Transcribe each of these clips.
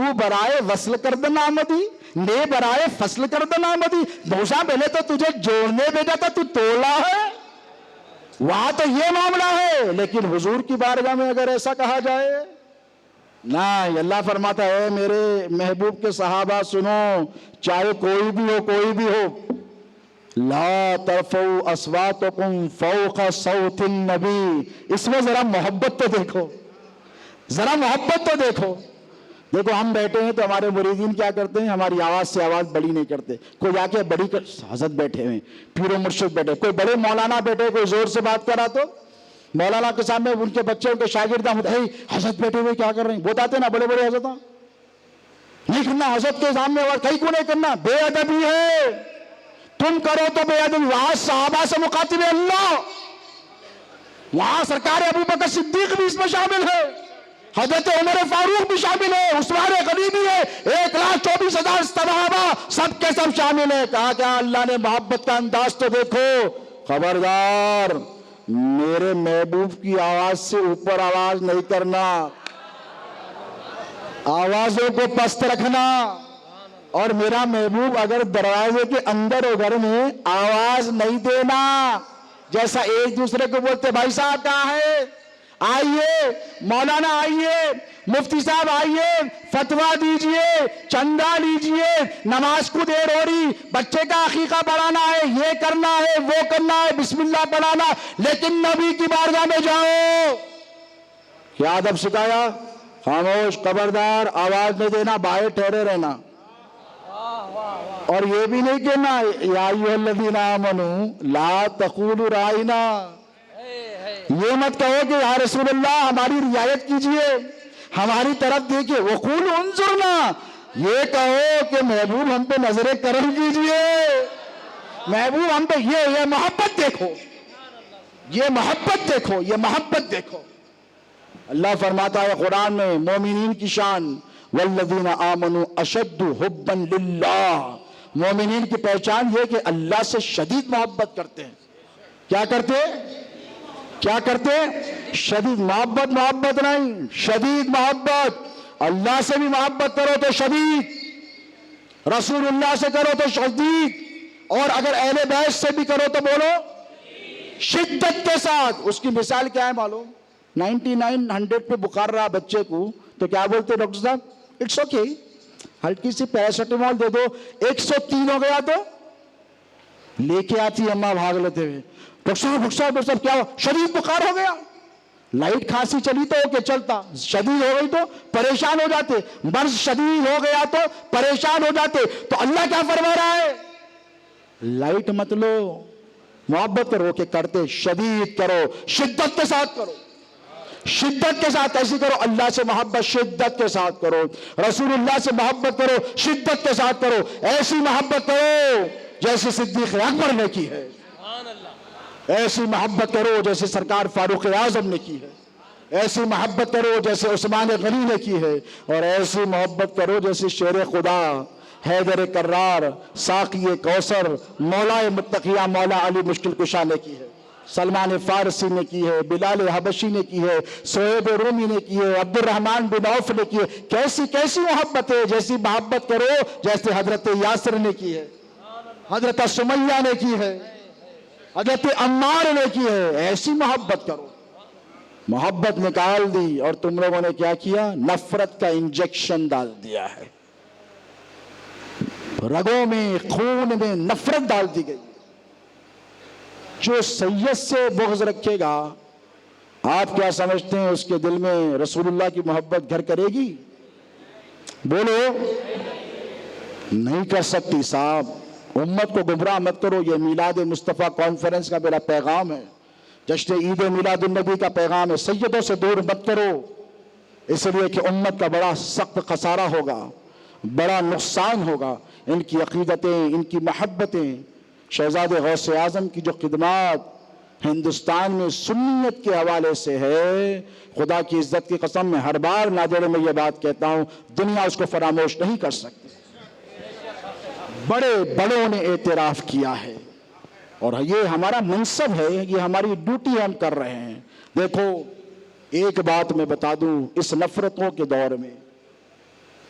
You برائے وصل کردن آمدی، نے برائے فصل کردن آمدی. موسیٰ پہلے تو تجھے جوڑنے بھیجا تھا، تو توڑا ہے. وہاں تو یہ معاملہ ہے، لیکن حضور کی بارگاہ میں اگر ایسا کہا جائے نہ. اللہ فرماتا ہے میرے محبوب کے صحابہ سنو، چاہے کوئی بھی ہو، کوئی بھی ہو، لا ترفعوا اصواتکم فوق صوت النبی. اس میں ذرا محبت تو دیکھو، ذرا محبت تو دیکھو. دیکھو ہم بیٹھے ہیں تو ہمارے مریدین کیا کرتے ہیں، ہماری آواز سے آواز بڑی نہیں کرتے. کوئی آ کے بڑی حضرت بیٹھے ہوئے، پیر و مرشد بیٹھے، کوئی بڑے مولانا بیٹھے، کوئی زور سے بات کرا تو مولانا کے سامنے ان کے بچے، ان کے شاگردہ حضرت بیٹھے ہوئے کیا کر رہے ہیں، بتاتے نا بڑے بڑے حضرت نہیں کرنا، حضرت کے سامنے اور کہیں کو نہیں کرنا، بے ادبی ہے. تم کرو تو بے ادبی. وہاں صحابہ سے مخاطب اللہ، وہاں سرکار ابوبکر صدیق بھی اس میں شامل ہے، حضرت عمر فاروق بھی شامل ہے، عثمان غنی بھی ہے، 1,24,000 صحابہ سب کے سب شامل ہیں. کہا کیا اللہ نے محبت کا انداز تو دیکھو. خبردار میرے محبوب کی آواز سے اوپر آواز نہیں کرنا، آوازوں کو پست رکھنا. اور میرا محبوب اگر دروازے کے اندر ہو گھر میں آواز نہیں دینا. جیسا ایک دوسرے کو بولتے بھائی صاحب کہاں ہے، آئیے مولانا، آئیے مفتی صاحب، آئیے فتویٰ دیجئے، چندہ لیجئے، نماز کو دیر ہو رہی، بچے کا عقیقہ پڑھانا ہے، یہ کرنا ہے، وہ کرنا ہے، بسم اللہ پڑھانا. لیکن نبی کی بارگاہ میں جاؤ، کیا ادب سکھایا، خاموش، خبردار، آواز نہیں دینا، باہر ٹھہرے رہنا. اور یہ بھی نہیں کہنا یا ایھا الذین آمنوا لا تقولوا رائنا. یہ مت کہو کہ یا رسول اللہ ہماری رعایت کیجئے، ہماری طرف دیکھیے. وقولوا انظرنا، یہ کہو کہ محبوب ہم پہ نظر کرم کیجئے، محبوب ہم پہ یہ محبت دیکھو، یہ محبت دیکھو، یہ محبت دیکھو. اللہ فرماتا ہے قرآن میں مومنین کی شان، والذین آمنوا اشد حبا للہ. مومنین کی پہچان یہ کہ اللہ سے شدید محبت کرتے ہیں. کیا کرتے ہیں، کیا کرتے ہیں، شدید محبت. محبت نہیں، شدید محبت. اللہ سے بھی محبت کرو تو شدید، رسول اللہ سے کرو تو شدید، اور اگر اہل بیت سے بھی کرو تو بولو شدت کے ساتھ. اس کی مثال کیا ہے معلوم، 99 پہ بخار رہا بچے کو تو کیا بولتے ڈاکٹر صاحب، اٹس اوکے، ہلکی سی پیراسیٹامول دے دو. 103 ہو گیا تو لے کے آتی اماں بھاگ لیتے ہوئے، ڈاکٹر صاحب کیا ہو، شدید بخار ہو گیا. لائٹ کھانسی چلی تو اوکے چلتا، شدید ہو گئی تو پریشان ہو جاتے، مرض شدید ہو گیا تو پریشان ہو جاتے. تو اللہ کیا فرما رہا ہے، لائٹ مت لو، محبت کرو کہ کرتے شدید کرو، شدت کے ساتھ کرو، شدت کے ساتھ. ایسی کرو، اللہ سے محبت شدت کے ساتھ کرو، رسول اللہ سے محبت کرو شدت کے ساتھ کرو. ایسی محبت کرو جیسے صدیق اکبر نے کی ہے، ایسی محبت کرو جیسے سرکار فاروق اعظم نے کی ہے، ایسی محبت کرو جیسے عثمان غنی نے کی ہے، اور ایسی محبت کرو جیسے شیر خدا حیدر کرار، ساقی کوثر، مولا متقیہ مولا علی مشکل کشا نے کی ہے، سلمان فارسی نے کی ہے، بلال حبشی نے کی ہے، سہیب رومی نے کی ہے، عبد الرحمن بن عوف نے کی ہے. کیسی کیسی محبت ہے، جیسی محبت کرو جیسے حضرت یاسر نے کی ہے، حضرت سمیہ نے کی ہے، حضرت عمار نے کی ہے. ایسی محبت کرو. محبت نکال دی اور تم لوگوں نے کیا کیا، نفرت کا انجیکشن ڈال دیا ہے، رگوں میں خون میں نفرت ڈال دی گئی. جو سید سے بغض رکھے گا، آپ کیا سمجھتے ہیں اس کے دل میں رسول اللہ کی محبت گھر کرے گی؟ بولو نہیں کر سکتی صاحب. امت کو گمراہ مت کرو. یہ میلاد مصطفیٰ کانفرنس کا میرا پیغام ہے، جشن عید میلاد النبی کا پیغام ہے. سیدوں سے دور مت کرو، اس لیے کہ امت کا بڑا سخت خسارہ ہوگا، بڑا نقصان ہوگا. ان کی عقیدتیں، ان کی محبتیں، شہزاد غوث اعظم کی جو خدمات ہندوستان میں سنیت کے حوالے سے ہے، خدا کی عزت کی قسم میں ہر بار نادرے میں یہ بات کہتا ہوں، دنیا اس کو فراموش نہیں کر سکتی. بڑے بڑوں نے اعتراف کیا ہے، اور یہ ہمارا منصب ہے، یہ ہماری ڈیوٹی ہم کر رہے ہیں. دیکھو ایک بات میں بتا دوں، اس نفرتوں کے دور میں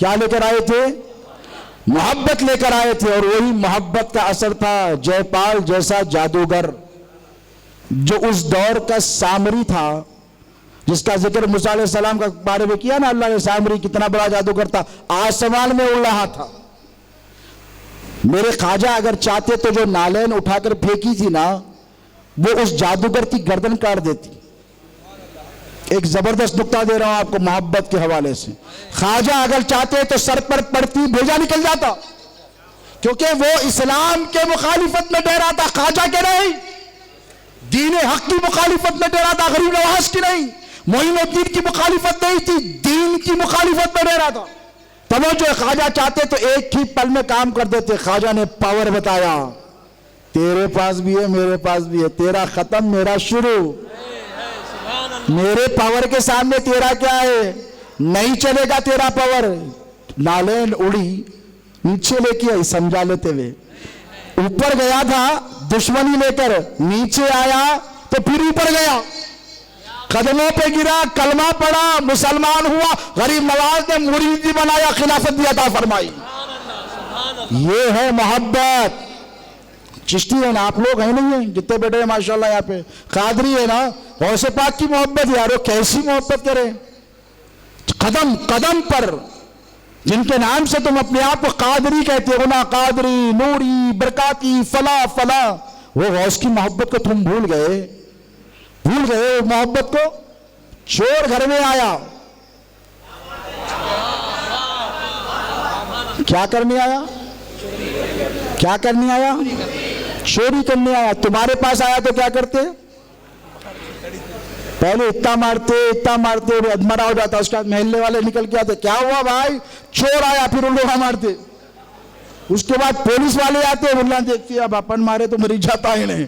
کیا لے کر آئے تھے؟ محبت لے کر آئے تھے. اور وہی محبت کا اثر تھا جے پال جیسا جادوگر جو اس دور کا سامری تھا, جس کا ذکر موسیٰ علیہ السلام کا بارے میں کیا نا اللہ نے. سامری کتنا بڑا جادوگر تھا, آسمان میں اڑ رہا تھا. میرے خواجہ اگر چاہتے تو جو نالین اٹھا کر پھینکی تھی نا, وہ اس جادوگر کی گردن کاٹ دیتی. ایک زبردست نقطہ دے رہا ہوں آپ کو محبت کے حوالے سے. خواجہ اگر چاہتے تو سر پر پڑتی بھیجا نکل جاتا, کیونکہ وہ اسلام کے مخالفت میں ڈرا تھا, خواجہ کے نہیں. دین حق کی مخالفت میں ڈرا تھا, غریب نواز کی نہیں. معین الدین کی مخالفت نہیں تھی, دین کی مخالفت میں ڈرا تھا. توجہ, خواجہ چاہتے تو ایک ہی پل میں کام کر دیتے. خواجہ نے پاور بتایا, تیرے پاس بھی ہے میرے پاس بھی ہے, تیرا ختم میرا شروع. میرے پاور کے سامنے تیرا کیا ہے, نہیں چلے گا تیرا پاور. نالین اڑی, نیچے لے کے آئی سمجھا لیتے ہوئے. اوپر گیا تھا دشمنی لے کر, نیچے آیا تو پھر اوپر گیا. قدموں پہ گرا, کلمہ پڑھا, مسلمان ہوا. غریب نواز نے مریدی بنایا, خلافت بھی عطا فرمائی. یہ ہے محبت. چشتی ہے نا, آپ لوگ ہیں نہیں ہیں جتنے بیٹے ہیں ماشاءاللہ یہاں پہ. قادری ہے نا, غوث پاک کی محبت یارو کیسی محبت کرے. قدم قدم پر جن کے نام سے تم اپنے آپ کو قادری کہتے ہو نا, قادری, نوری, برکاتی, فلا فلا, وہ غوث کی محبت کو تم بھول گئے. بھول گئے محبت کو. چور گھر میں آیا, کیا کرنے آیا؟ کیا کرنے آیا؟ چوری کرنے آیا. تمہارے پاس آیا تو کیا کرتے؟ پہلے اتنا مارتے ادمرا ہو جاتا. اس کے بعد محلے والے نکل کے آتے, کیا ہوا بھائی؟ چور آیا. پھر ان لوگ مارتے. اس کے بعد پولیس والے آتے, اللہ دیکھتی اب اپن مارے تو مری جاتا ہی نہیں.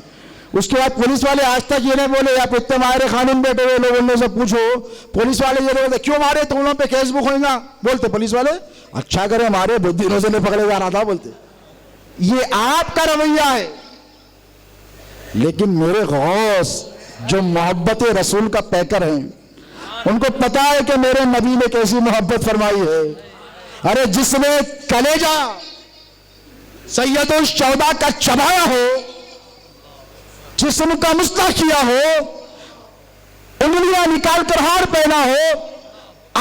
اس کے بعد پولیس والے آج تک یہ نہیں بولے, آپ اتنے مارے قانون بیٹھے ہوئے لوگ, ان سے پوچھو. پولیس والے یہ بولتے کیوں مارے, تو انہوں پہ کیس بک ہوئے گا. بولتے پولیس والے اچھا کرے مارے, بہت دنوں سے نہیں پکڑے جا رہا تھا. بولتے یہ آپ کا رویہ ہے. لیکن میرے غوث جو محبت رسول کا پیکر ہیں, ان کو پتا ہے کہ میرے نبی نے کیسی محبت فرمائی ہے. ارے جس نے کلیجہ سید الشہداء کا چبایا ہو, جسم کا مسح کیا ہو, انگلیاں نکال کر ہار پہنا ہو,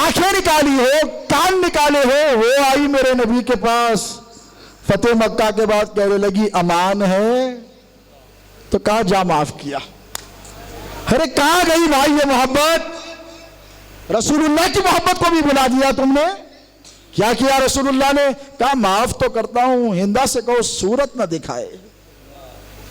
آنکھیں نکالی ہو, کان نکالے ہو, وہ آئی میرے نبی کے پاس. فتح مکہ کے بعد کہنے لگی امان ہے, تو کہاں جا معاف کیا. ارے کہاں گئی بھائی یہ محبت؟ رسول اللہ کی محبت کو بھی بلا دیا تم نے. کیا کیا رسول اللہ نے؟ کہا معاف تو کرتا ہوں, ہندا سے کہو صورت نہ دکھائے.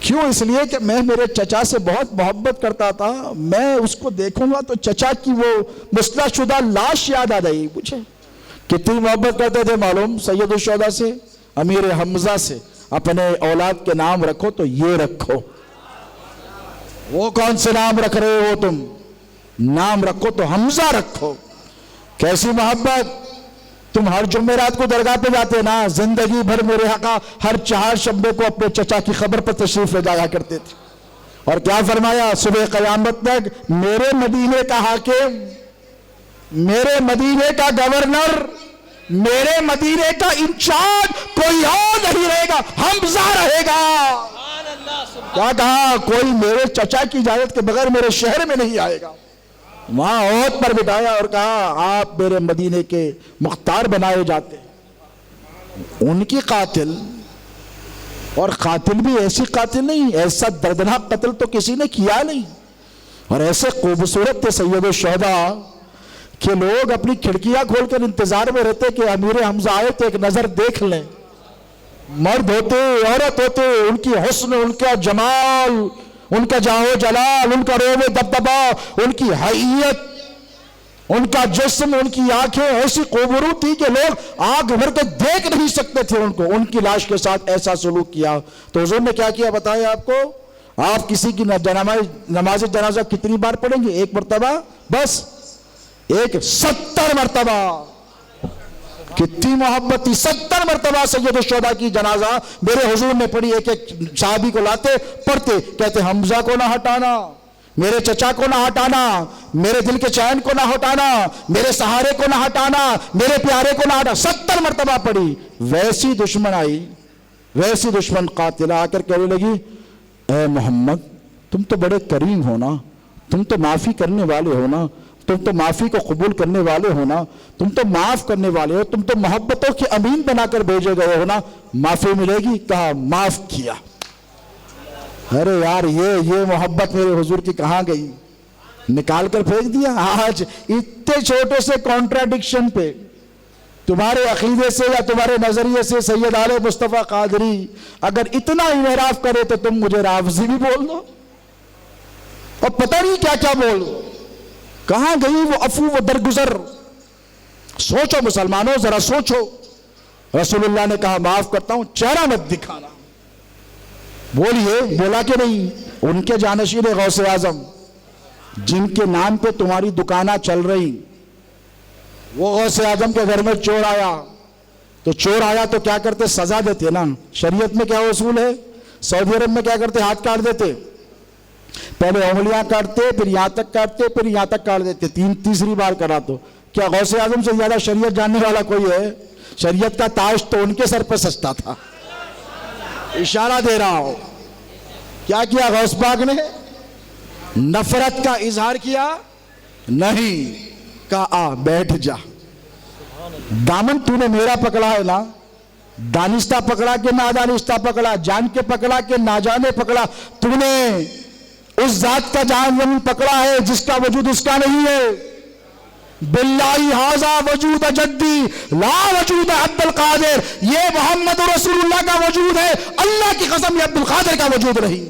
کیوں؟ اس لیے کہ میں میرے چچا سے بہت محبت کرتا تھا, میں اس کو دیکھوں گا تو چچا کی وہ مسلح شدہ لاش یاد آ جائے گی. پوچھے کتنی محبت کرتے تھے معلوم سید الشہداء سے, امیر حمزہ سے. اپنے اولاد کے نام رکھو تو یہ رکھو. وہ کون سے نام رکھ رہے ہو تم؟ نام رکھو تو حمزہ رکھو. کیسی محبت. تم ہر جمعرات کو درگاہ پہ جاتے نا, زندگی بھر میرے حقا ہر چہار شنبے کو اپنے چچا کی خبر پر تشریف لے جایا کرتے تھے. اور کیا فرمایا؟ صبح قیامت تک میرے مدینے کا حاکم, میرے مدینے کا گورنر, میرے مدینے کا انچارج کوئی اور نہیں رہے گا, حمزہ رہے گا. کیا کہا؟ کوئی میرے چچا کی اجازت کے بغیر میرے شہر میں نہیں آئے گا. وہاں عہد پر بٹھایا اور کہا آپ میرے مدینے کے مختار بنائے جاتے. ان کی قاتل, اور قاتل بھی ایسی قاتل نہیں, ایسا دردناک قتل تو کسی نے کیا نہیں. اور ایسے خوبصورت تھے سید الشہداء کہ لوگ اپنی کھڑکیاں کھول کر انتظار میں رہتے کہ امیر حمزہ آئے تو ایک نظر دیکھ لیں. مرد ہوتے, عورت ہوتے, ان کی حسن, ان کا جمال, ان کا جاہ و جلال, ان کا روب دبدبا, ان کی حیت, ان کا جسم, ان کی آنکھیں ایسی خوبرو تھی کہ لوگ آنکھ بھر کے دیکھ نہیں سکتے تھے ان کو. ان کی لاش کے ساتھ ایسا سلوک کیا. تو حضور نے کیا کیا بتایا آپ کو؟ آپ کسی کی نماز جنازہ کتنی بار پڑھیں گے؟ ایک مرتبہ بس. ایک 70 مرتبہ. کتنی محبت تھی. 70 مرتبہ سید الشہداء کی جنازہ میرے حضور نے پڑھی. ایک ایک صحابی کو لاتے, پڑھتے, کہتے حمزہ کو نہ ہٹانا, میرے چچا کو نہ ہٹانا، میرے دل کے چین کو نہ ہٹانا، میرے سہارے کو نہ ہٹانا، میرے پیارے کو نہ ہٹانا، 70 مرتبہ پڑھی۔ ویسی دشمن آئی، ویسی دشمن قاتلہ آ کر کہنے لگی اے محمد تم تو بڑے کریم ہو نا، تم تو معافی کرنے والے ہو نا، تم تو معافی کو قبول کرنے والے ہو نا، تم تو معاف کرنے والے ہو، تم تو محبتوں کے امین بنا کر بھیجے گئے ہو نا، معافی ملے گی؟ کہا معاف کیا۔ ارے یار یہ محبت میرے حضور کی کہاں گئی؟ نکال کر پھینک دیا۔ آج اتنے چھوٹے سے کانٹراڈکشن پہ تمہارے عقیدے سے یا تمہارے نظریے سے سید اعلی مصطفیٰ قادری اگر اتنا انحراف کرے تو تم مجھے رافضی بھی بول دو اور پتہ نہیں کیا کیا بول دو۔ کہاں گئی وہ عفو و درگزر؟ سوچو مسلمانوں، ذرا سوچو۔ رسول اللہ نے کہا معاف کرتا ہوں، چہرہ مت دکھانا۔ بولیے، بولا کہ نہیں؟ ان کے جانشین غوث اعظم جن کے نام پہ تمہاری دکانیں چل رہی، وہ غوث اعظم کے گھر میں چور آیا تو کیا کرتے؟ سزا دیتے نا۔ شریعت میں کیا اصول ہے؟ سعودی عرب میں کیا کرتے؟ ہاتھ کاٹ دیتے، پہلے انگلیاں کاٹتے، پھر یہاں تک کاٹتے، پھر یہاں تک کاٹ دیتے، تیسری بار کرا تو کیا غوث اعظم سے زیادہ شریعت جاننے والا کوئی ہے؟ شریعت کا تاج تو ان کے سر پہ سجتا تھا۔ اشارہ دے رہا ہوں، کیا کیا غوث پاک نے؟ نفرت کا اظہار کیا نہیں، کہا آ بیٹھ جا، دامن تو نے میرا پکڑا ہے نا، دانستہ پکڑا کہ نادانستہ پکڑا، جان کے پکڑا کہ ناجانے پکڑا، تو نے اس ذات کا جان زمین پکڑا ہے جس کا وجود اس کا نہیں ہے۔ باللہ ھذا وجود جدی لا وجود عبد القادر، یہ محمد رسول اللہ کا وجود ہے، اللہ کی قسم یہ عبد القادر کا وجود نہیں۔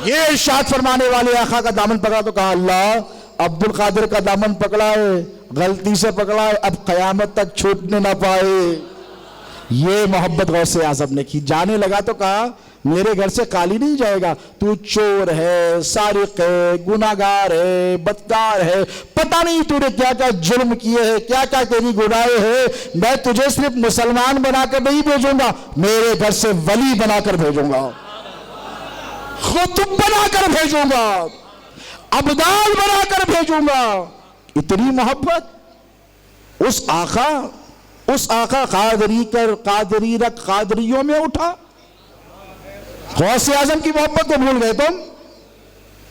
یہ ارشاد فرمانے والے آقا کا دامن پکڑا تو کہا اللہ عبد القادر کا دامن پکڑا ہے، غلطی سے پکڑا ہے، اب قیامت تک چھوٹنے نہ پائے۔ یہ محبت غوث اعظم نے کی۔ جانے لگا تو کہا میرے گھر سے خالی نہیں جائے گا، تو چور ہے، سارق ہے، گناہگار ہے، بدکار ہے، پتہ نہیں تو نے کیا کیا جرم کیے ہیں، کیا کیا تیری گناہیں ہیں، میں تجھے صرف مسلمان بنا کر نہیں بھیجوں گا، میرے گھر سے ولی بنا کر بھیجوں گا، خطب بنا کر بھیجوں گا، ابدال بنا کر بھیجوں گا۔ اتنی محبت اس آقا قادریوں میں اٹھا۔ غوث اعظم کی محبت کو بھول گئے تم؟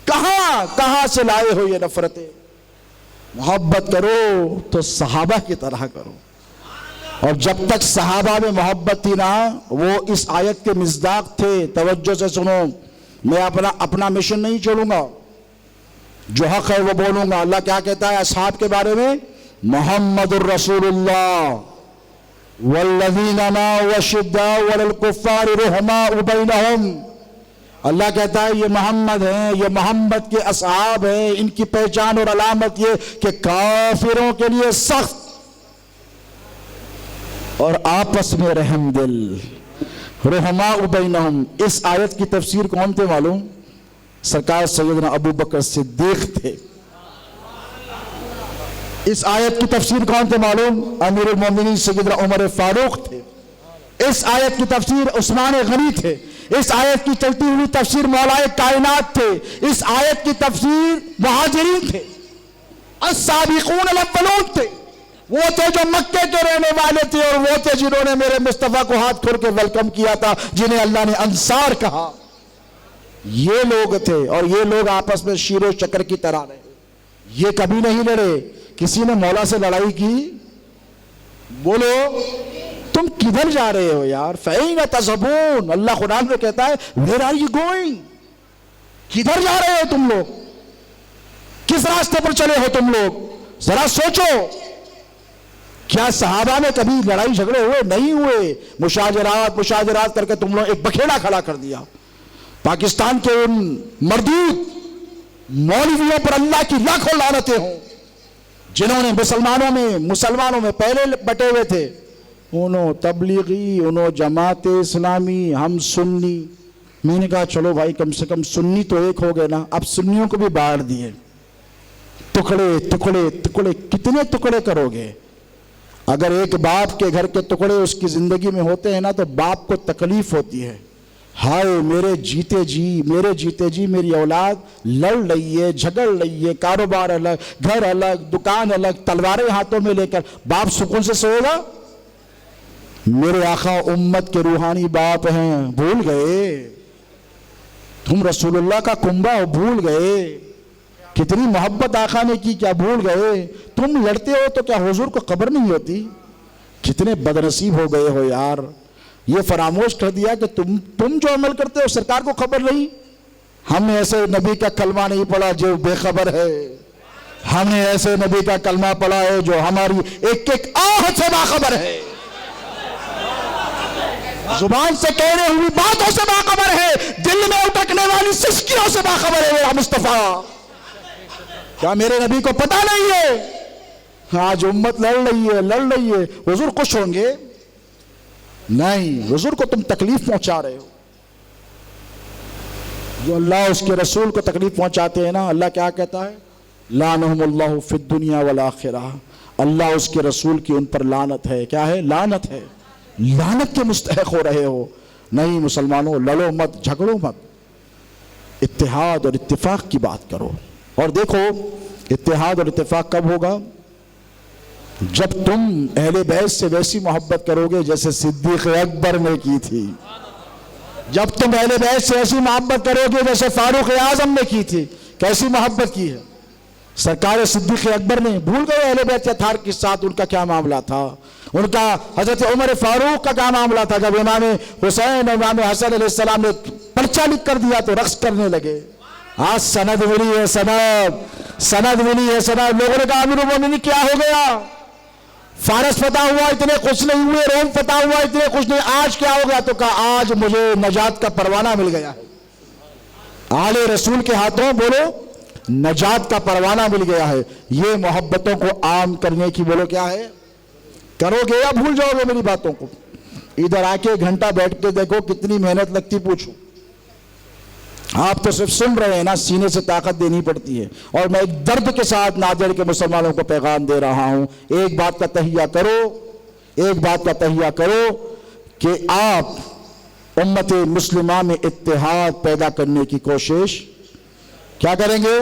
کہاں سے لائے ہو یہ نفرتیں؟ محبت کرو تو صحابہ کی طرح کرو، اور جب تک صحابہ میں محبت تھی نا، وہ اس آیت کے مصداق تھے۔ توجہ سے سنو، میں اپنا مشن نہیں چھوڑوں گا، جو حق ہے وہ بولوں گا۔ اللہ کیا کہتا ہے اصحاب کے بارے میں؟ محمد الرسول اللہ والذین معه اشداء علی الکفار رحماء بینہم۔ اللہ کہتا ہے یہ محمد ہیں، یہ محمد کے اصحاب ہیں، ان کی پہچان اور علامت یہ کہ کافروں کے لیے سخت اور آپس میں رحم دل، رحماء بینہم۔ اس آیت کی تفسیر کون تھے معلوم؟ سرکار سیدنا ابو بکر صدیق تھے۔ اس آیت کی تفسیر کون تھے معلوم؟ امیر المومنین سیدنا عمر فاروق تھے۔ اس آیت کی تفسیر عثمان غنی تھے۔ اس آیت کی چلتی ہوئی تفسیر مولا کائنات تھے۔ اس آیت کی تفسیر مہاجرین تھے، السابقون الاولون تھے، وہ تھے جو مکے کے رہنے والے تھے، اور وہ تھے جنہوں نے میرے مصطفیٰ کو ہاتھ کھول کے ویلکم کیا تھا، جنہیں اللہ نے انصار کہا۔ یہ لوگ تھے، اور یہ لوگ آپس میں شیر و شکر کی طرح رہے، یہ کبھی نہیں لڑے۔ کسی نے مولا سے لڑائی کی؟ بولو تم کدھر جا رہے ہو یار؟ فَأَيْنَ تَذْهَبُونَ، اللہ قرآن میں کہتا ہے where are you going؟ کدھر جا رہے ہو تم لوگ؟ کس راستے پر چلے ہو تم لوگ؟ ذرا سوچو، کیا صحابہ میں کبھی لڑائی جھگڑے ہوئے؟ نہیں ہوئے۔ مشاجرات کر کے تم لوگ ایک بکھیڑا کھڑا کر دیا۔ پاکستان کے ان مردود مولویوں پر اللہ کی لاکھوں لعنتیں ہوں، جنہوں نے مسلمانوں میں پہلے بٹے ہوئے تھے، انہوں تبلیغی، انہوں جماعت اسلامی، ہم سنی۔ میں نے کہا چلو بھائی کم سے کم سنی تو ایک ہو گئے نا، اب سنیوں کو بھی بانٹ دیے، ٹکڑے ٹکڑے ٹکڑے، کتنے ٹکڑے کرو گے؟ اگر ایک باپ کے گھر کے ٹکڑے اس کی زندگی میں ہوتے ہیں نا تو باپ کو تکلیف ہوتی ہے، ہائے میرے جیتے جی میری اولاد لڑ رہی ہے، جھگڑ رہی ہے، کاروبار الگ، گھر الگ، دکان الگ، تلواریں ہاتھوں میں لے کر، باپ سکون سے سوئے گا؟ میرے آقا امت کے روحانی باپ ہیں، بھول گئے؟ تم رسول اللہ کا کنبہ ہو، بھول گئے؟ کتنی محبت آقا نے کی، کیا بھول گئے؟ تم لڑتے ہو تو کیا حضور کو خبر نہیں ہوتی؟ کتنے بدنصیب ہو گئے ہو یار، یہ فراموش کر دیا کہ تم جو عمل کرتے ہو سرکار کو خبر نہیں۔ ہم نے ایسے نبی کا کلمہ نہیں پڑھا جو بے خبر ہے، ہم نے ایسے نبی کا کلمہ پڑھا ہے جو ہماری ایک ایک آہت سے باخبر ہے، زبان سے کہنے ہوئی باتوں سے باخبر ہے، دل میں اٹکنے والی سسکیوں سے باخبر ہے میرا مصطفیٰ۔ کیا میرے نبی کو پتہ نہیں ہے؟ آج امت لڑ رہی ہے، حضور خوش ہوں گے؟ نہیں، حضور کو تم تکلیف پہنچا رہے ہو۔ جو اللہ اس کے رسول کو تکلیف پہنچاتے ہیں نا، اللہ کیا کہتا ہے؟ لعنہم اللہ فی الدنیا والآخرہ، اللہ اس کے رسول کی ان پر لعنت ہے۔ کیا ہے؟ لعنت ہے، لعنت کے مستحق ہو رہے ہو۔ نہیں مسلمانوں، لڑو مت، جھگڑو مت، اتحاد اور اتفاق کی بات کرو۔ اور دیکھو اتحاد اور اتفاق کب ہوگا؟ جب تم اہل بیت سے ویسی محبت کرو گے جیسے صدیق اکبر نے کی تھی، جب تم اہل بیت سے ایسی محبت کرو گے جیسے فاروق اعظم نے کی تھی۔ کیسی محبت کی ہے سرکار صدیق اکبر نے؟ بھول گئے اہل بیت اطہار کے ساتھ ان کا کیا معاملہ تھا، ان کا حضرت عمر فاروق کا کیا معاملہ تھا؟ جب امام حسین اور امام حسن علیہ السلام نے پرچہ لکھ کر دیا تو رقص کرنے لگے۔ آج سند ملی ہے، سند ملی ہے، سند۔ لوگوں نے کہا امیر المومنین کیا ہو گیا؟ فارس فتح ہوا اتنے خوش نہیں ہوئے، روم فتح ہوا اتنے خوش نہیں، آج کیا ہو گیا؟ تو کہا آج مجھے نجات کا پروانہ مل گیا ہے، آل رسول کے ہاتھوں بولو نجات کا پروانہ مل گیا ہے۔ یہ محبتوں کو عام کرنے کی بولو کیا ہے؟ کرو گے یا بھول جاؤ گے میری باتوں کو؟ ادھر آ کے گھنٹہ بیٹھ کے دیکھو کتنی محنت لگتی، پوچھو۔ آپ تو صرف سن رہے ہیں نا، سینے سے طاقت دینی پڑتی ہے۔ اور میں ایک درد کے ساتھ نادر کے مسلمانوں کو پیغام دے رہا ہوں، ایک بات کا تہیہ کرو، ایک بات کا تہیہ کرو کہ آپ امت مسلمہ میں اتحاد پیدا کرنے کی کوشش کیا کریں گے؟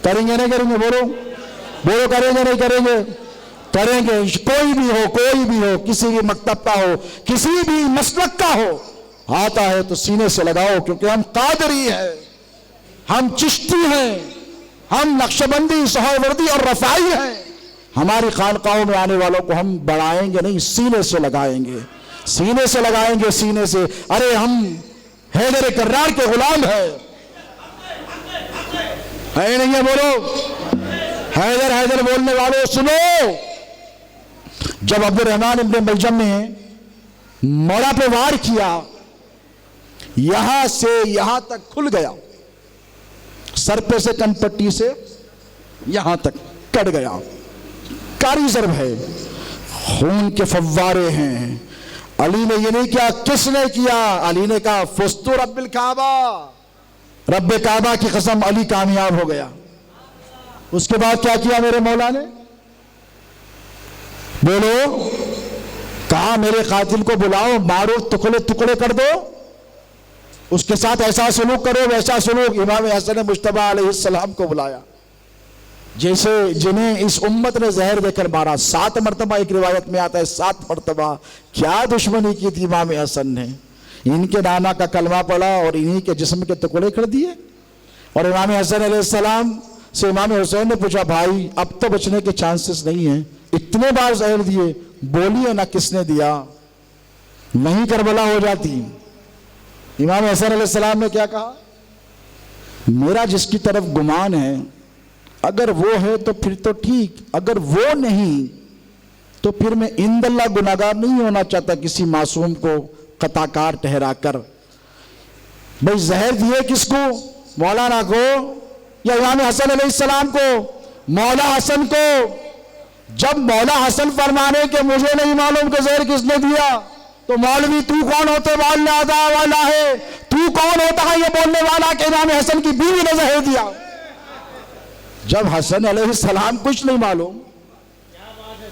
کریں گے نہیں کریں گے؟ بولو کریں گے نہیں کریں گے؟ کریں گے۔ کوئی بھی ہو، کسی بھی مکتب کا ہو، کسی بھی مسلک کا ہو، آتا ہے تو سینے سے لگاؤ، کیونکہ ہم قادری ہیں، ہم چشتی ہیں، ہم نقشبندی، سہروردی اور رفاعی ہیں۔ ہماری خانقاہوں میں آنے والوں کو ہم بڑھائیں گے نہیں، سینے سے لگائیں گے، سینے سے لگائیں گے، سینے سے۔ ارے ہم حیدر کرار کے غلام ہیں، ہے نہیں ہے؟ بولو حیدر بولنے والوں سنو۔ جب عبد الرحمن ابن ملجم نے مولا پہ وار کیا، یہاں سے یہاں تک کھل گیا، سر پہ سے کن پٹی سے یہاں تک کٹ گیا، کاری ضرب ہے، خون کے فوارے ہیں۔ علی نے یہ نہیں کیا، کس نے کیا؟ علی نے کہا فزت رب الکعبہ، رب کعبہ کی قسم علی کامیاب ہو گیا۔ اس کے بعد کیا کیا میرے مولا نے؟ بولو، کہا میرے قاتل کو بلاؤ، مارو، ٹکڑے ٹکڑے کر دو، اس کے ساتھ ایسا سلوک کرو ویسا سلوک۔ امام حسن مجتبیٰ علیہ السلام کو بلایا، جیسے جنہیں اس امت نے زہر دے کر مارا، 7 مرتبہ، ایک روایت میں آتا ہے 7 مرتبہ۔ کیا دشمنی کی تھی امام حسن نے؟ ان کے نانا کا کلمہ پڑھا اور انہی کے جسم کے ٹکڑے کر دیے۔ اور امام حسن علیہ السلام سے امام حسین نے پوچھا، بھائی اب تو بچنے کے چانسز نہیں ہیں، اتنے بار زہر دیے، بولیے نا کس نے دیا، نہیں کربلا ہو جاتی۔ امام حسن علیہ السلام نے کیا کہا؟ میرا جس کی طرف گمان ہے اگر وہ ہے تو پھر تو ٹھیک، اگر وہ نہیں تو پھر میں عند اللہ گناہگار نہیں ہونا چاہتا کسی معصوم کو خطا کار ٹھہرا کر۔ بھئی زہر دیے کس کو؟ مولانا کو یا امام حسن علیہ السلام کو؟ مولا حسن کو۔ جب مولا حسن فرمانے کہ مجھے نہیں معلوم کہ زہر کس نے دیا، تو مولوی تو کون ہوتے واللہ ادا والا ہے، تو کون ہوتا ہے یہ بولنے والا کہ امام حسن کی بیوی نے زہر دیا؟ جب حسن علیہ السلام کچھ نہیں معلوم،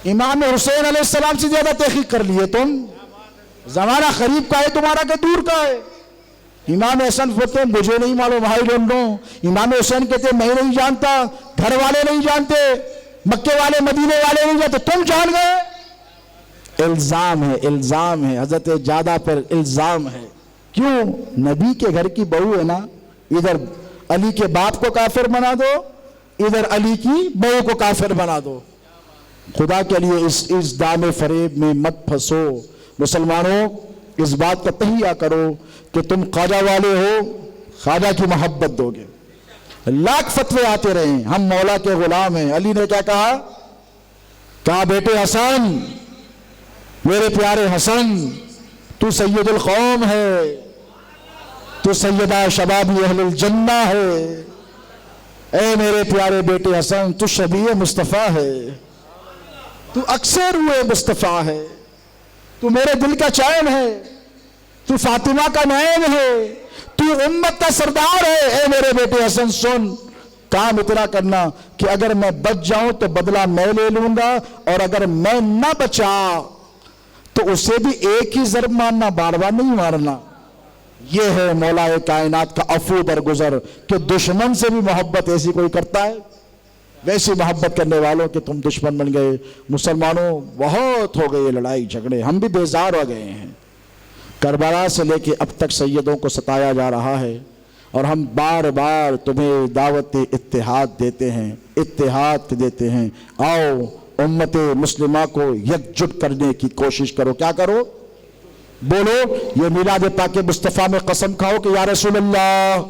امام حسین علیہ السلام سے زیادہ تحقیق کر لیے تم۔ زمانہ قریب کا ہے تمہارا کہ دور کا ہے؟ امام حسن ہوتے ہیں مجھے نہیں معلوم، I don't know. امام حسین کہتے ہیں میں نہیں جانتا، گھر والے نہیں جانتے، مکے والے مدینے والے نہیں جانتے، تم جان گئے. الزام ہے حضرت جادہ پر الزام ہے. کیوں؟ نبی کے گھر کی بہو ہے نا، ادھر علی کے باپ کو کافر بنا دو، ادھر علی کی بہو کو کافر بنا دو. خدا کے لیے اس دام فریب میں مت پھنسو. مسلمانوں اس بات کا تہیہ کرو کہ تم خواجہ والے ہو، خواجہ کی محبت دو گے. لاکھ فتوے آتے رہے ہیں، ہم مولا کے غلام ہیں. علی نے کیا کہا بیٹے حسن، میرے پیارے حسن، تو سید القوم ہے، تو سیدہ شبابی اہل الجنہ ہے. اے میرے پیارے بیٹے حسن، تو شبیہ مصطفیٰ ہے، تو اکثر ہوئے مصطفیٰ ہے، تو میرے دل کا چین ہے، تو فاطمہ کا نعیم ہے، تو امت کا سردار ہے. اے میرے بیٹے حسن سن، کام اتنا کرنا کہ اگر میں بچ جاؤں تو بدلہ میں لے لوں گا، اور اگر میں نہ بچا تو اسے بھی ایک ہی ضرب مارنا، بار بار نہیں مارنا. یہ ہے مولا کائنات کا عفو درگزر کہ دشمن سے بھی محبت ایسی کوئی کرتا ہے؟ ویسی محبت کرنے والوں کہ تم دشمن بن گئے. مسلمانوں بہت ہو گئے لڑائی جھگڑے، ہم بھی بیزار ہو گئے ہیں. کربلا سے لے کے اب تک سیدوں کو ستایا جا رہا ہے، اور ہم بار بار تمہیں دعوت اتحاد دیتے ہیں. آؤ امت مسلمہ کو یکجٹ کرنے کی کوشش کرو. کیا کرو؟ بولو یہ میلاد پاک مصطفیٰ میں قسم کھاؤ کہ یا رسول اللہ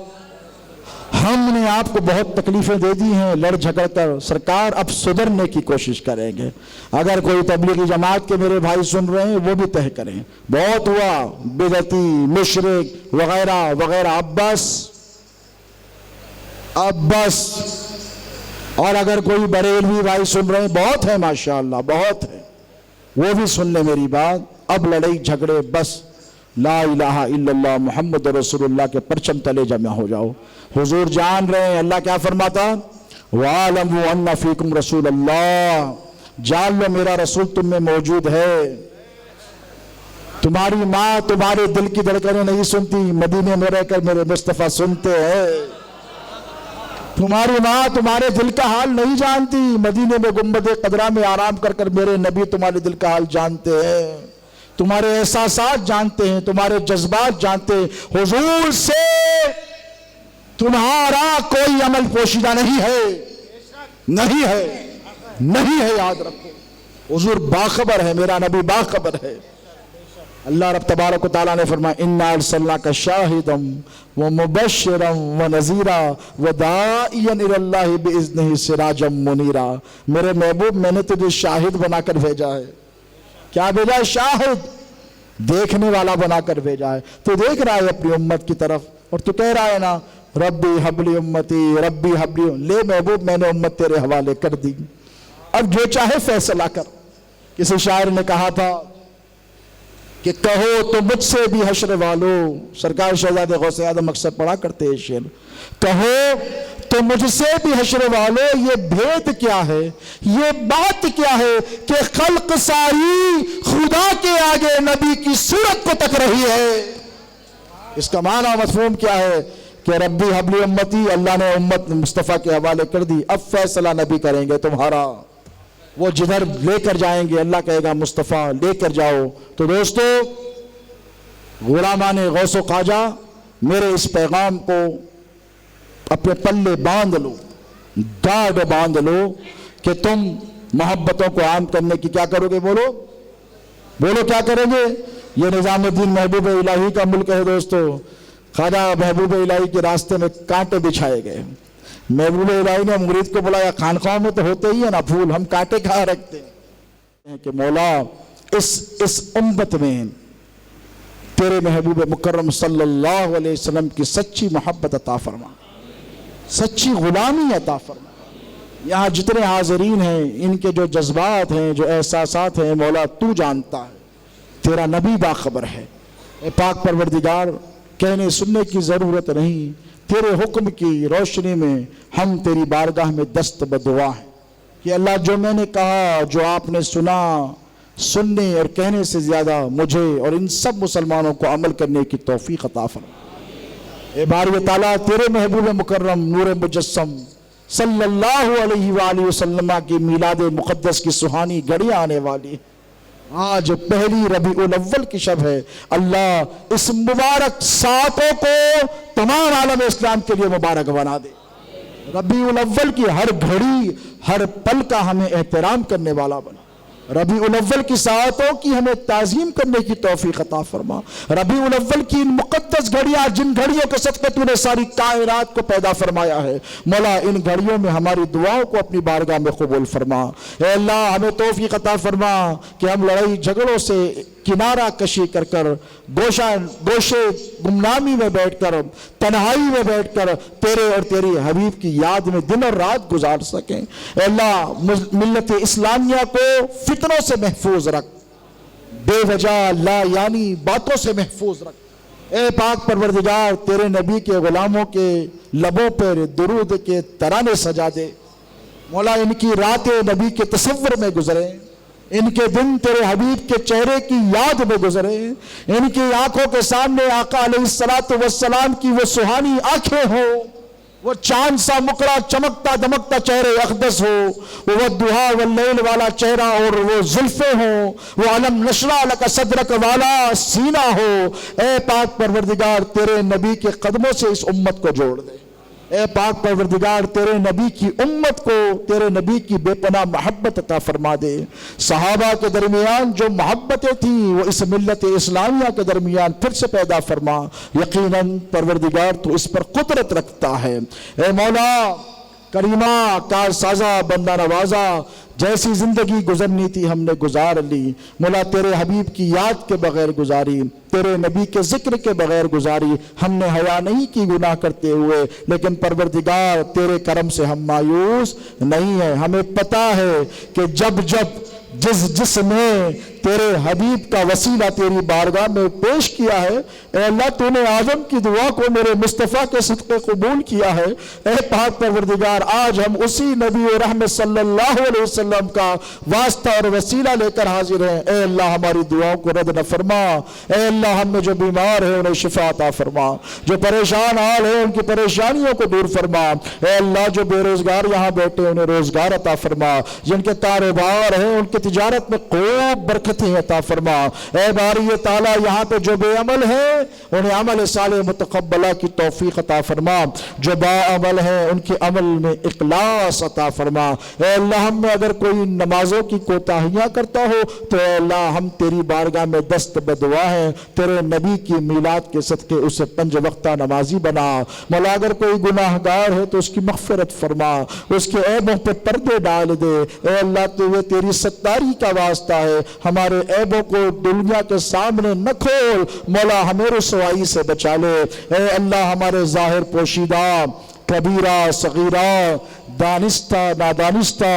ہم نے آپ کو بہت تکلیفیں دے دی ہیں لڑ جھگڑ کر، سرکار اب سدھرنے کی کوشش کریں گے. اگر کوئی تبلیغی جماعت کے میرے بھائی سن رہے ہیں وہ بھی طے کریں. بہت ہوا بدعتی مشرک وغیرہ وغیرہ، اب بس. اور اگر کوئی بریلوی بھائی سن رہے ہیں، بہت ہے ماشاءاللہ، بہت ہے، وہ بھی سن لیں میری بات. اب لڑائی جھگڑے بس، لا الہ الا اللہ محمد رسول اللہ کے پرچم تلے جمع ہو جاؤ. حضور جان رہے ہیں اللہ کیا فرماتا؟ وَعَلَمُوا أَنَّ فِيكُمْ رَسُولَ اللَّهِ، جان لو میرا رسول تم میں موجود ہے. تمہاری ماں تمہارے دل کی دھڑکنیں نہیں سنتی، مدینے میں رہ کر میرے مصطفیٰ سنتے ہیں. تمہاری ماں تمہارے دل کا حال نہیں جانتی، مدینے میں گنبد قدرہ میں آرام کر کر میرے نبی تمہارے دل کا حال جانتے ہیں، تمہارے احساسات جانتے ہیں، تمہارے جذبات جانتے ہیں. حضور سے تمہارا کوئی عمل پوشیدہ نہیں ہے، یاد رکھو. حضور باخبر ہے، میرا نبی باخبر ہے. اللہ رب تبارک و تعالیٰ نے فرمایا اِنَّا أَرْسَلْنَاكَ شَاهِدًا وَمُبَشِّرًا وَنَذِيرًا وَدَاعِيًا إِلَى اللَّهِ بِإِذْنِهِ سِرَاجًا مُنِيرًا. میرے محبوب میں نے تجھے شاہد بنا کر بھیجا ہے. کیا بھیجا ہے؟ شاہد، دیکھنے والا بنا کر بھیجا ہے. تو دیکھ رہا ہے اپنی امت کی طرف اور تو کہہ رہا ہے نا ربی حبلی امتی، ربی حبلی. لے محبوب میں نے امت تیرے حوالے کر دی، اب جو چاہے فیصلہ کر. کسی شاعر نے کہا تھا کہ کہو تو مجھ سے بھی حشر والو، سرکار شہزادے غوث اعظم اکثر پڑھا کرتے ہیں شعر، کہو تو مجھ سے بھی حشر والو یہ بھید کیا ہے، یہ بات کیا ہے کہ خلق ساری خدا کے آگے نبی کی صورت کو تک رہی ہے. اس کا معنی و مفہوم کیا ہے کہ ربی حبلی امتی، اللہ نے امت مصطفیٰ کے حوالے کر دی، اب فیصلہ نبی کریں گے تمہارا. وہ جدھر لے کر جائیں گے اللہ کہے گا مصطفیٰ لے کر جاؤ. تو دوستو غلامان غوث و خواجہ، میرے اس پیغام کو اپنے پلے باندھ لو، گاڑ باندھ لو کہ تم محبتوں کو عام کرنے کی کیا کرو گے؟ بولو کیا کریں گے؟ یہ نظام الدین محبوب الہی کا ملک ہے دوستو. خواجہ محبوب الہی کے راستے میں کانٹے بچھائے گئے. محبوب الہی نے مرید کو بلایا، خانقاہوں میں تو ہوتے ہی ہیں نا پھول، ہم کانٹے کہاں رکھتے ہیں؟ کہ مولا اس امت میں تیرے محبوب مکرم صلی اللہ علیہ وسلم کی سچی محبت عطا فرما، سچی غلامی عطا فرما. یہاں جتنے حاضرین ہیں ان کے جو جذبات ہیں، جو احساسات ہیں، مولا تو جانتا ہے، تیرا نبی باخبر ہے. اے پاک پروردگار، کہنے سننے کی ضرورت نہیں، تیرے حکم کی روشنی میں ہم تیری بارگاہ میں دست بدعا ہیں کہ اللہ جو میں نے کہا، جو آپ نے سنا، سننے اور کہنے سے زیادہ مجھے اور ان سب مسلمانوں کو عمل کرنے کی توفیق عطا فرما. اے باری تعالیٰ تیرے محبوب مکرم نور مجسم صلی اللہ علیہ وآلہ وسلم کی میلاد مقدس کی سہانی گھڑیاں آنے والی، آج پہلی ربیع الاول کی شب ہے۔ اللہ اس مبارک ساتوں کو تمام عالم اسلام کے لیے مبارک بنا دے۔ ربیع الاول کی ہر گھڑی ہر پل کا ہمیں احترام کرنے والا بنا۔ ربیع الاول کی ساعتوں کی ہمیں تعظیم کرنے کی توفیق عطا فرما۔ ربیع الاول کی ان مقدس گھڑیاں جن گھڑیوں کے صدقے تو نے ساری کائنات کو پیدا فرمایا ہے، مولا ان گھڑیوں میں ہماری دعاؤں کو اپنی بارگاہ میں قبول فرما۔ اے اللہ ہمیں توفیق عطا فرما کہ ہم لڑائی جھگڑوں سے کنارہ کشی کر گوشے گمنامی میں بیٹھ کر تنہائی میں بیٹھ کر تیرے اور تیری حبیب کی یاد میں دن اور رات گزار سکیں۔ اے اللہ ملت اسلامیہ کو فتنوں سے محفوظ رکھ، بے وجہ لا یعنی باتوں سے محفوظ رکھ۔ اے پاک پروردگار تیرے نبی کے غلاموں کے لبوں پر درود کے ترانے سجا دے۔ مولا ان کی راتیں نبی کے تصور میں گزرے، ان کے دن تیرے حبیب کے چہرے کی یاد میں گزرے، ان کی آنکھوں کے سامنے آقا علیہ السلام کی وہ سہانی آنکھیں ہوں، وہ چاند سا مکرا چمکتا دمکتا چہرے اقدس ہو، وہ دہا واللیل والا چہرہ اور وہ زلفیں ہوں، وہ علم نشرح لک صدرک والا سینہ ہو۔ اے پاک پروردگار تیرے نبی کے قدموں سے اس امت کو جوڑ دے۔ اے پاک پروردگار تیرے نبی کی امت کو تیرے نبی کی بے پناہ محبت عطا فرما دے۔ صحابہ کے درمیان جو محبتیں تھیں وہ اس ملت اسلامیہ کے درمیان پھر سے پیدا فرما۔ یقیناً پروردگار تو اس پر قدرت رکھتا ہے۔ اے مولا کریمہ کار سازا بندہ نوازا، جیسی زندگی گزرنی تھی ہم نے گزار لی، مولا تیرے حبیب کی یاد کے بغیر گزاری، تیرے نبی کے ذکر کے بغیر گزاری، ہم نے حیا نہیں کی گناہ کرتے ہوئے، لیکن پروردگار تیرے کرم سے ہم مایوس نہیں ہیں۔ ہمیں پتہ ہے کہ جب جس نے تیرے حبیب کا وسیلہ تیری بارگاہ میں پیش کیا ہے، اے اللہ تو نے اعظم کی دعا کو میرے مصطفیٰ کے صدقے قبول کیا ہے۔ اے پاک پروردگار آج ہم اسی نبی رحمت صلی اللہ علیہ وسلم کا واسطہ اور وسیلہ لے کر حاضر ہیں۔ اے اللہ ہماری دعاؤں کو رد نہ فرما۔ اے اللہ ہم میں جو بیمار ہیں انہیں شفا عطا فرما، جو پریشان حال ہیں ان کی پریشانیوں کو دور فرما۔ اے اللہ جو بے روزگار یہاں بیٹھے انہیں روزگار عطا فرما، جن کے کاروبار ہیں ان کی تجارت میں خوب برکتیں عطا فرما۔ اے باری تعالیٰ یہاں پہ جو بے عمل ہیں انہیں عمل صالح متقبلہ کی توفیق عطا فرما، جو با عمل ہیں ان کے عمل میں اخلاص عطا فرما۔ اے اللہ ہم میں اگر کوئی نمازوں کی کوتاہیاں کرتا ہو تو اے اللہ ہم تیری بارگاہ میں دست بدعا ہیں، تیرے نبی کی میلاد کے صدقے اسے 5 وقتہ نمازی بنا۔ مولا اگر کوئی گناہ گار ہے تو اس کی مغفرت فرما، اس کے عیبوں پہ پردے ڈال دے۔ اے اللہ تو یہ تیری ستاری کا واسطہ ہے، ہمارے عیبوں کو دنیا کے سامنے نہ کھول، مولا ہمیں رسوائی سے بچا لے۔ اے اللہ ہمارے ظاہر پوشیدہ کبیرہ صغیرہ دانستہ نادانستہ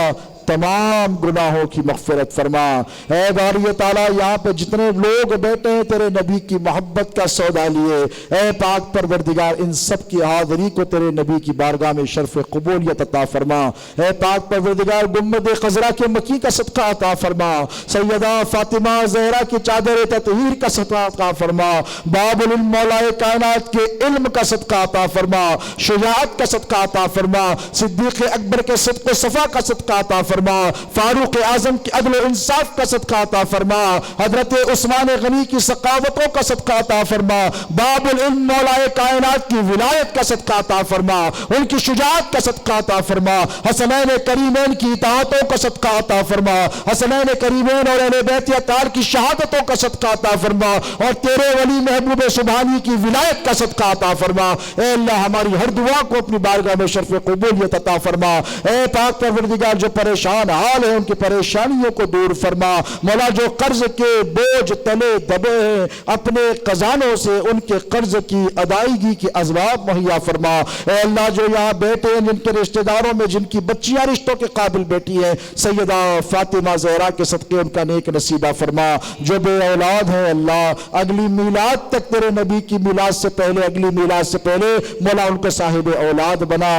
تمام گناہوں کی مغفرت فرما۔ اے باری تعالیٰ یہاں پہ جتنے لوگ بیٹھے ہیں تیرے نبی کی محبت کا سودا لیے، اے پاک پروردگار ان سب کی حاضری کو تیرے نبی کی بارگاہ میں شرف قبولیت عطا فرما۔ اے پاک پروردگار گنبد خضرا کے مکی کا صدقہ عطا فرما، سیدہ فاطمہ زہرا کی چادر تطہیر کا صدقہ عطا فرما، باب العلم مولا کائنات کے علم کا صدقہ عطا فرما، شجاعت کا صدقہ عطا فرما، صدیق اکبر کے صدق و صفا کا صدقہ عطا فرما، فاروق اعظم کی عدل و انصاف کا صدقہ عطا فرما، حضرت عثمان غنی کی سخاوتوں کا صدقہ عطا فرما، باب العلم مولا کائنات کی ولایت کا صدقہ عطا فرما، ان کی شجاعت کا صدقہ عطا فرما، حسنین کریمین کی اطاعتوں کا صدقہ عطا فرما، حسنین کریمین اور اہل بیت اطہار کی شہادتوں کا صدقہ عطا فرما، اور تیرے ولی محبوب سبحانی کی ولایت کا صدقہ عطا فرما۔ اے اللہ ہماری ہر دعا کو اپنی بارگاہ میں شرف قبولیت عطا فرما۔ اے پاک پروردگار جو پریشان حال ہیں ان کی پریشانیوں کو دور فرما، مولا جو قرض کے بوجھ تلے دبے ہیں اپنے خزانوں سے ان کے قرض کی ادائیگی کی اسباب مہیا فرما۔ اے اللہ جو یہاں بیٹھے ہیں جن کے رشتہ داروں میں جن کی بچیاں رشتوں کے قابل بیٹی ہیں، سیدہ فاطمہ زہرا کے صدقے ان کا نیک نصیبہ فرما۔ جو بے اولاد ہیں اللہ اگلی میلاد تک تیرے نبی کی میلاد سے پہلے اگلی میلاد سے پہلے مولا ان کو صاحب اولاد بنا،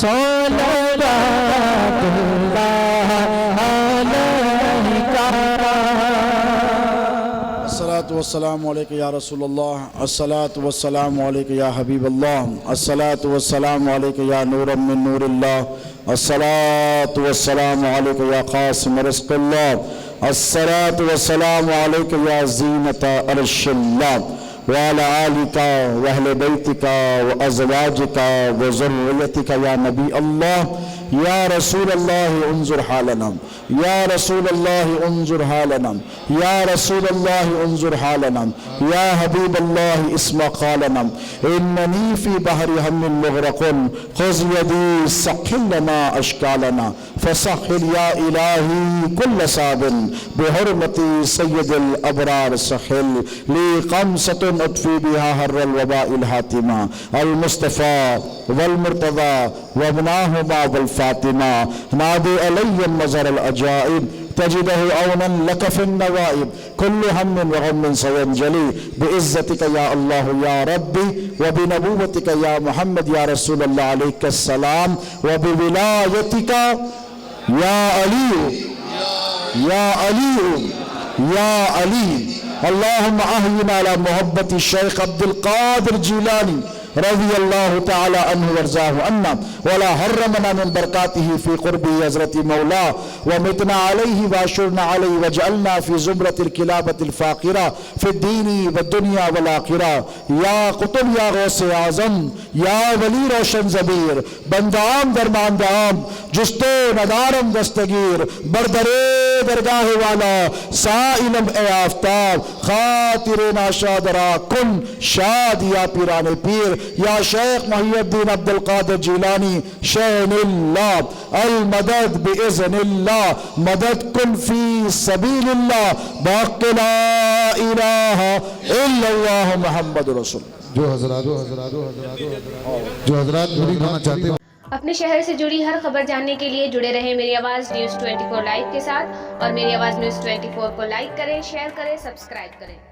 صلواتullah alayka الصلاة والسلام عليك يا رسول الله الصلاة والسلام عليك يا حبيب الله الصلاة والسلام عليك يا نورا من نور الله الصلاة والسلام عليك يا قاسم رزق الله الصلاة والسلام عليك يا زينة عرش الله وعلى آلك وأهل بيتك وأزواجك وذريتك يا نبي الله يا رسول الله انظر حالنا يا رسول الله انظر حالنا يا رسول الله انظر حالنا يا حبيب الله اسمع قالنا إنني في بحر هم مغرق خذ يدي سخل لنا أشكالنا فسخل يا إلهي كل صاب بحرمة سيد الأبرار سخل لي خمسة أطفي بها حر الوباء الهاتمة المصطفى والمرتضى وابناهما والفاطمة نادي علي النظر العجائب تجده عونا لك في النوائب كل هم وغم سينجلي بعزتك يا الله يا ربي وبنبوتك يا محمد يا رسول الله عليك السلام وبولايتك يا علي يا علي يا علي اللهم أحينا على محبة الشيخ عبد القادر جيلاني رضي الله تعالى عنه وارضاه عنا ولا حرمنا من بركاته في قربه حضرت مولاه ومتنا عليه واشرنا عليه وجعلنا في زمرة الكلابة الفاقرة في الدين والدنيا والآخرة يا قطب يا غوث اعظم يا ولی روشن زبیر بندام درمان دام جستو ندارم دستگیر بردرے درگاہ والا سائلم اے آفتاب خاطر ناشادرا کن شاد یا پیران پیر یا شیخ محی الدین عبد القادر جیلانی شین اللہ المدد باذن اللہ مدد کن فی سبیل اللہ باق لا الہ الا اللہ محمد رسول جو حضرات مرید ہونا چاہتے ہیں اپنے شہر سے جڑی ہر خبر جاننے کے لیے جڑے رہیں میری آواز نیوز 24 لائیو کے ساتھ اور میری آواز نیوز 24 کو لائک کریں، شیئر کریں، سبسکرائب کریں۔